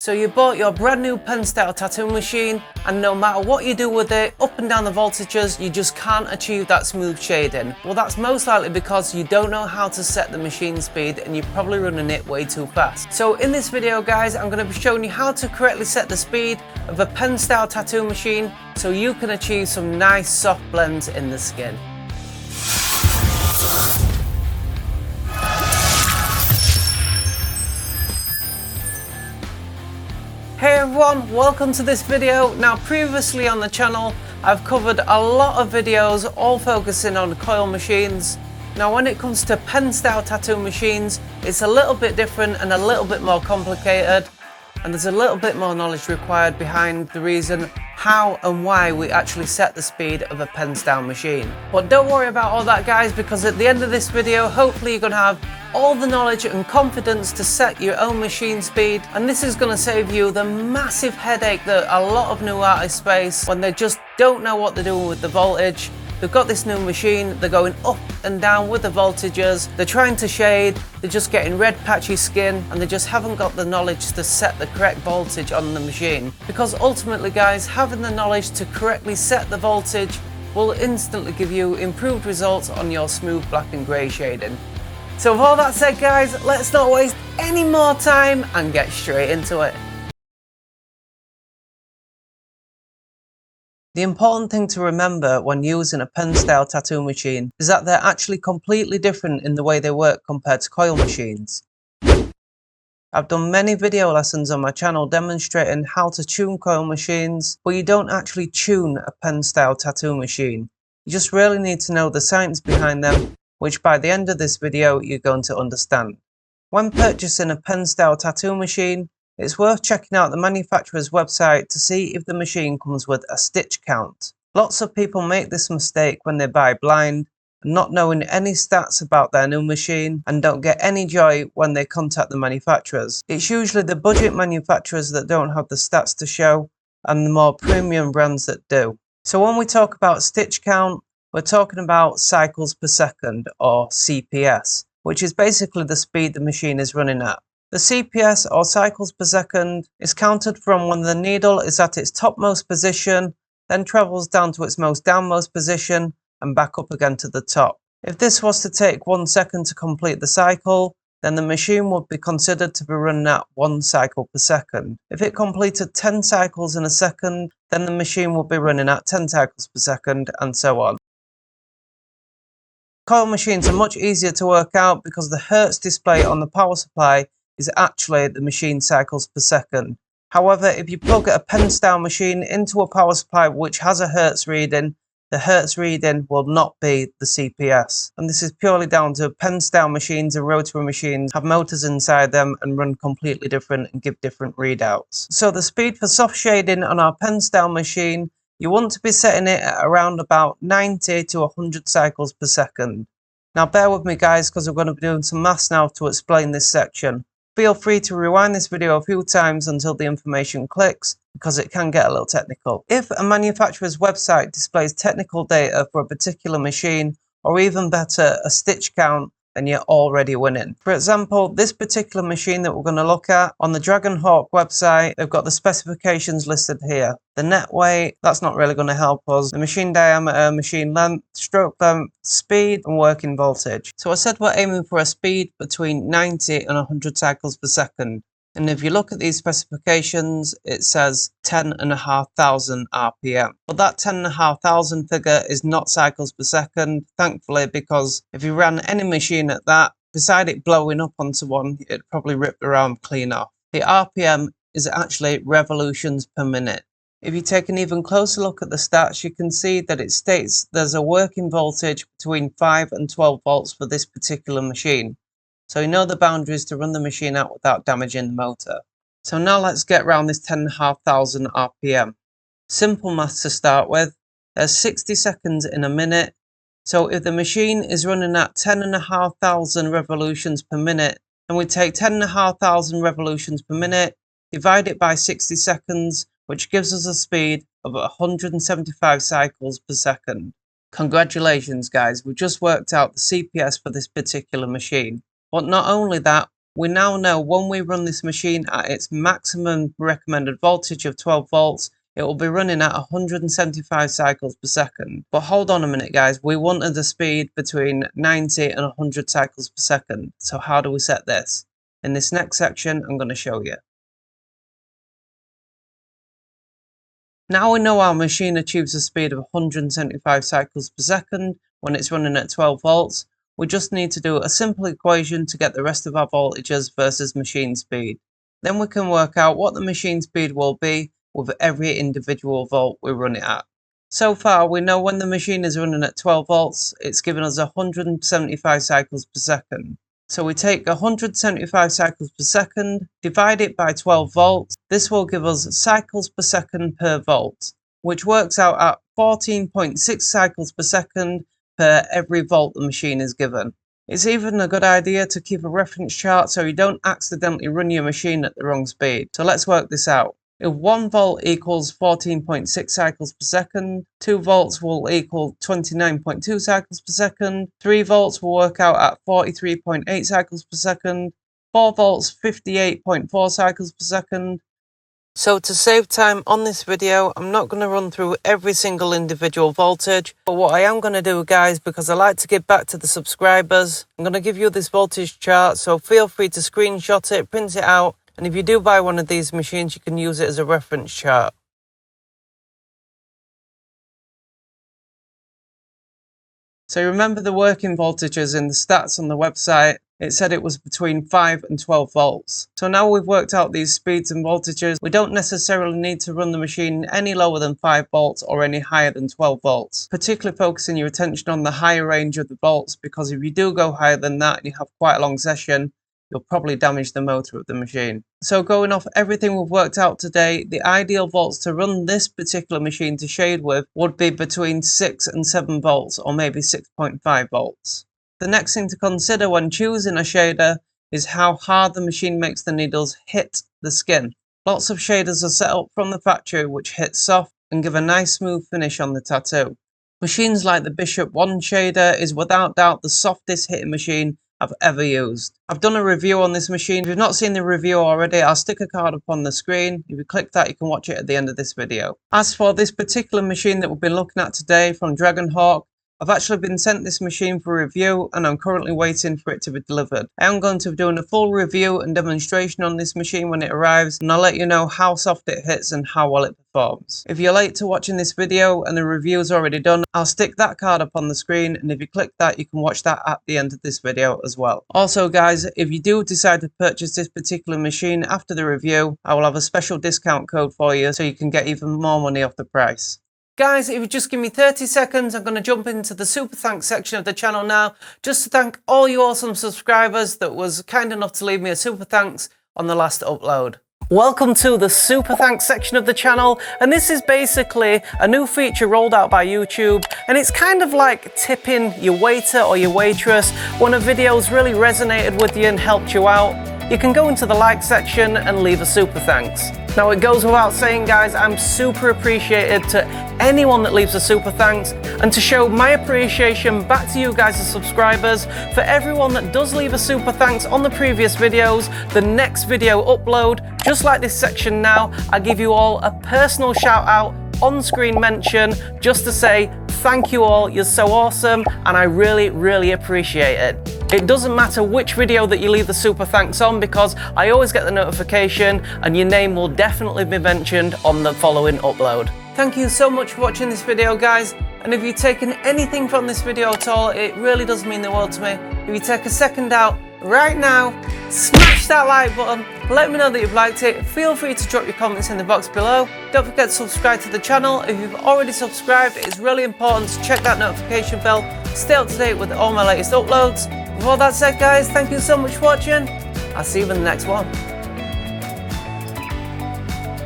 So you bought your brand new pen style tattoo machine, and no matter what you do with it, up and down the voltages, you just can't achieve that smooth shading. Well, that's most likely because you don't know how to set the machine speed and you're probably running it way too fast. So in this video guys, I'm going to be showing you how to correctly set the speed of a pen style tattoo machine so you can achieve some nice soft blends in the skin. Hey everyone, welcome to this video. Now previously on the channel I've covered a lot of videos all focusing on coil machines. Now when it comes to pen style tattoo machines, it's a little bit different and a little bit more complicated, and there's a little bit more knowledge required behind the reason how and why we actually set the speed of a pen style machine. But don't worry about all that guys, because at the end of this video hopefully you're going to have all the knowledge and confidence to set your own machine speed, and this is going to save you the massive headache that a lot of new artists face when they just don't know what they're doing with the voltage. They've got this new machine, they're going up and down with the voltages, they're trying to shade, they're just getting red patchy skin, and they just haven't got the knowledge to set the correct voltage on the machine. Because ultimately guys, having the knowledge to correctly set the voltage will instantly give you improved results on your smooth black and grey shading. So with all that said guys, let's not waste any more time and get straight into it. The important thing to remember when using a pen style tattoo machine is that they're actually completely different in the way they work compared to coil machines. I've done many video lessons on my channel demonstrating how to tune coil machines, but you don't actually tune a pen style tattoo machine. You just really need to know the science behind them, which by the end of this video you're going to understand. When purchasing a pen style tattoo machine, it's worth checking out the manufacturer's website to see if the machine comes with a stitch count. Lots of people make this mistake when they buy blind, not knowing any stats about their new machine, and don't get any joy when they contact the manufacturers. It's usually the budget manufacturers that don't have the stats to show, and the more premium brands that do. So when we talk about stitch count, we're talking about cycles per second, or CPS, which is basically the speed the machine is running at. The CPS, or cycles per second, is counted from when the needle is at its topmost position, then travels down to its most downmost position, and back up again to the top. If this was to take 1 second to complete the cycle, then the machine would be considered to be running at 1 cycle per second. If it completed 10 cycles in a second, then the machine would be running at 10 cycles per second, and so on. Coil machines are much easier to work out because the Hertz display on the power supply is actually the machine cycles per second. However, if you plug a pen style machine into a power supply which has a Hertz reading, the Hertz reading will not be the CPS. And this is purely down to pen style machines and rotary machines have motors inside them and run completely different and give different readouts. So the speed for soft shading on our pen style machine, you want to be setting it at around about 90 to 100 cycles per second. Now bear with me guys, because we're going to be doing some maths now to explain this section. Feel free to rewind this video a few times until the information clicks, because it can get a little technical. If a manufacturer's website displays technical data for a particular machine, or even better, a stitch count, then you're already winning. For example, this particular machine that we're going to look at, on the Dragon Hawk website, they've got the specifications listed here. The net weight, that's not really going to help us. The machine diameter, machine length, stroke length, speed, and working voltage. So I said we're aiming for a speed between 90 and 100 cycles per second. And if you look at these specifications, it says 10,500 RPM. But that 10,500 figure is not cycles per second, thankfully, because if you ran any machine at that, beside it blowing up onto one, it'd probably rip the arm clean off. The RPM is actually revolutions per minute. If you take an even closer look at the stats, you can see that it states there's a working voltage between 5 and 12 volts for this particular machine. So you know the boundaries to run the machine out without damaging the motor. So now let's get around this 10,500 RPM. Simple maths to start with. There's 60 seconds in a minute. So if the machine is running at 10,500 revolutions per minute, then we take 10,500 revolutions per minute, divide it by 60 seconds, which gives us a speed of 175 cycles per second. Congratulations guys, we've just worked out the CPS for this particular machine. But not only that, we now know when we run this machine at its maximum recommended voltage of 12 volts, it will be running at 175 cycles per second. But hold on a minute guys, we wanted a speed between 90 and 100 cycles per second. So how do we set this? In this next section, I'm going to show you. Now we know our machine achieves a speed of 175 cycles per second when it's running at 12 volts. We just need to do a simple equation to get the rest of our voltages versus machine speed. Then we can work out what the machine speed will be with every individual volt we run it at. So far we know when the machine is running at 12 volts, it's giving us 175 cycles per second. So we take 175 cycles per second, divide it by 12 volts. This will give us cycles per second per volt, which works out at 14.6 cycles per second per every volt the machine is given. It's even a good idea to keep a reference chart so you don't accidentally run your machine at the wrong speed. So let's work this out. If 1 volt equals 14.6 cycles per second, 2 volts will equal 29.2 cycles per second, 3 volts will work out at 43.8 cycles per second, 4 volts 58.4 cycles per second. So to save time on this video, I'm not going to run through every single individual voltage, but what I am going to do guys, because I like to give back to the subscribers, I'm going to give you this voltage chart, so feel free to screenshot it, print it out. And if you do buy one of these machines, you can use it as a reference chart. So remember the working voltages in the stats on the website, it said it was between 5 and 12 volts. So now we've worked out these speeds and voltages, we don't necessarily need to run the machine any lower than 5 volts or any higher than 12 volts. Particularly focusing your attention on the higher range of the volts, because if you do go higher than that and you have quite a long session, you'll probably damage the motor of the machine. So going off everything we've worked out today, the ideal volts to run this particular machine to shade with would be between 6 and 7 volts or maybe 6.5 volts. The next thing to consider when choosing a shader is how hard the machine makes the needles hit the skin. Lots of shaders are set up from the factory which hit soft and give a nice smooth finish on the tattoo. Machines like the Bishop 1 shader is without doubt the softest hitting machine I've ever used. I've done a review on this machine. If you've not seen the review already, I'll stick a card up on the screen. If you click that, you can watch it at the end of this video. As for this particular machine that we've been looking at today from Dragonhawk, I've actually been sent this machine for review and I'm currently waiting for it to be delivered. I am going to be doing a full review and demonstration on this machine when it arrives, and I'll let you know how soft it hits and how well it performs. If you're late to watching this video and the review is already done, I'll stick that card up on the screen, and if you click that, you can watch that at the end of this video as well. Also guys, if you do decide to purchase this particular machine after the review, I will have a special discount code for you so you can get even more money off the price. Guys, if you just give me 30 seconds, I'm going to jump into the super thanks section of the channel now, just to thank all you awesome subscribers that was kind enough to leave me a super thanks on the last upload. Welcome to the super thanks section of the channel, and this is basically a new feature rolled out by YouTube, and it's kind of like tipping your waiter or your waitress when a video's really resonated with you and helped you out. You can go into the like section and leave a super thanks. Now it goes without saying guys, I'm super appreciated to anyone that leaves a super thanks, and to show my appreciation back to you guys as subscribers, for everyone that does leave a super thanks on the previous videos, the next video upload, just like this section now, I give you all a personal shout out, on-screen mention, just to say thank you all, you're so awesome and I really appreciate it. It doesn't matter which video that you leave the super thanks on, because I always get the notification and your name will definitely be mentioned on the following upload. Thank you so much for watching this video guys, and if you've taken anything from this video at all, it really does mean the world to me. If you take a second out right now, smash that like button, let me know that you've liked it, feel free to drop your comments in the box below. Don't forget to subscribe to the channel. If you've already subscribed, it's really important to check that notification bell, stay up to date with all my latest uploads. With all that said guys, thank you so much for watching, I'll see you in the next one.